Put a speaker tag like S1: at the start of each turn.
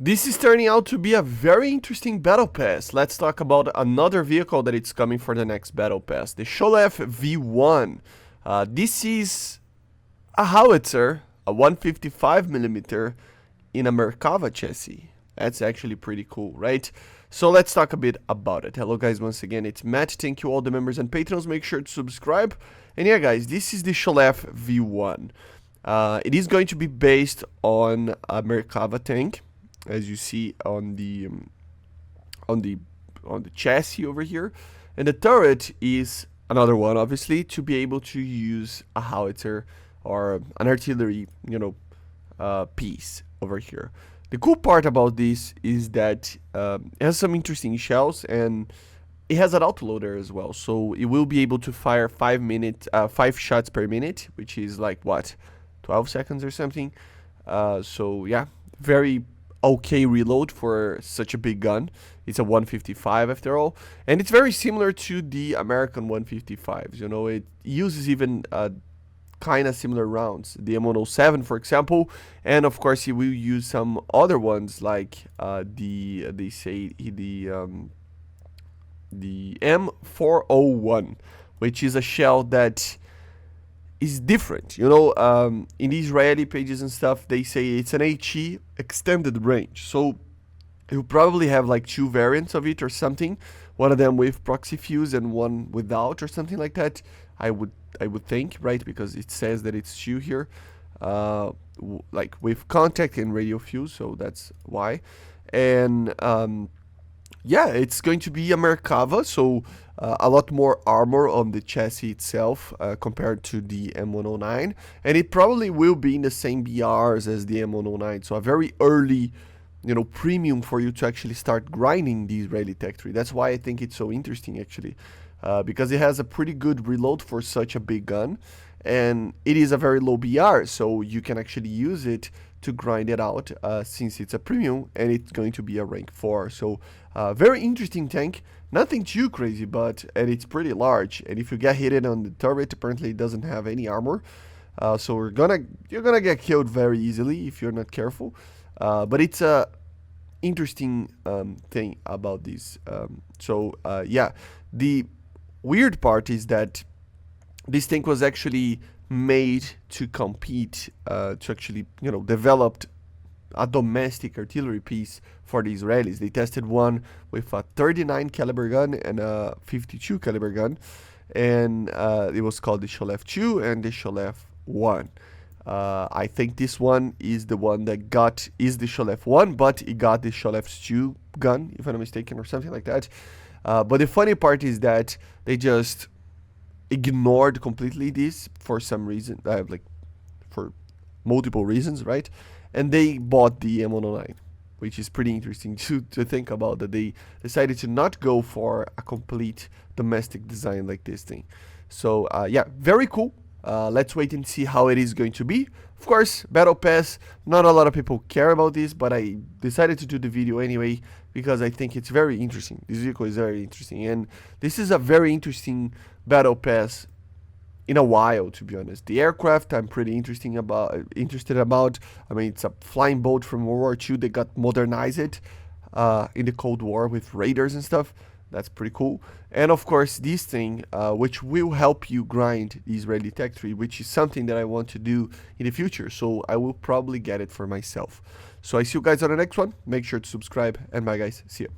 S1: This is turning out to be a very interesting battle pass. Let's talk about another vehicle that it's coming for the next battle pass, the SHOLEF V.1. This is a howitzer, a 155mm in a MERKAVA chassis. That's actually pretty cool, right? So let's talk a bit about it. Hello guys, once again, it's Matt. Thank you all the members and patrons. Make sure to subscribe. And yeah guys, this is the SHOLEF V1. It is going to be based on a MERKAVA tank, as you see on the chassis over here. And the turret is another one, obviously, to be able to use a howitzer or an artillery, piece over here. The cool part about this is that it has some interesting shells, and it has an autoloader as well, so it will be able to fire 5 shots per minute, which is like what, 12 seconds or something. So yeah, very okay reload for such a big gun. It's a 155 after all, and it's very similar to the American 155s. You know, it uses even kind of similar rounds, the M107 for example, and of course he will use some other ones like the M401, which is a shell that is different. You know, in the Israeli pages and stuff, they say it's an HE extended range, so you probably have like 2 variants of it or something, one of them with proxy fuse and one without or something like that. I would think, right, because it says that it's 2 here, like with contact and radio fuse, so that's why. And yeah, it's going to be a MERKAVA, so a lot more armor on the chassis itself compared to the M109, and it probably will be in the same BRs as the M109, so a very early, premium for you to actually start grinding the Israeli Tech 3. That's why I think it's so interesting, actually, because it has a pretty good reload for such a big gun, and it is a very low BR, so you can actually use it to grind it out since it's a premium and it's going to be a rank 4. So very interesting tank, nothing too crazy, and it's pretty large, and if you get hit on the turret, apparently it doesn't have any armor, so you're gonna get killed very easily if you're not careful. But it's a interesting thing about this. Yeah, the weird part is that this tank was actually made to compete, to actually, developed a domestic artillery piece for the Israelis. They tested one with a 39 caliber gun and a 52 caliber gun, and it was called the SHOLEF 2 and the SHOLEF 1. I think this one is the one that is the SHOLEF 1, but it got the SHOLEF 2 gun, if I'm not mistaken, or something like that. But the funny part is that they just ignored completely this for some reason, like for multiple reasons, right? And they bought the M109, which is pretty interesting to think about, that they decided to not go for a complete domestic design like this thing. So yeah, very cool. Let's wait and see how it is going to be. Of course, Battle Pass, not a lot of people care about this, but I decided to do the video anyway because I think it's very interesting. This vehicle is very interesting, and this is a very interesting Battle Pass in a while, to be honest. The aircraft I'm pretty interested about. I mean, it's a flying boat from World War II. They got modernized in the Cold War with radars and stuff. That's pretty cool. And of course, this thing, which will help you grind the Israeli Tech 3, which is something that I want to do in the future. So I will probably get it for myself. So I see you guys on the next one. Make sure to subscribe, and bye guys. See you.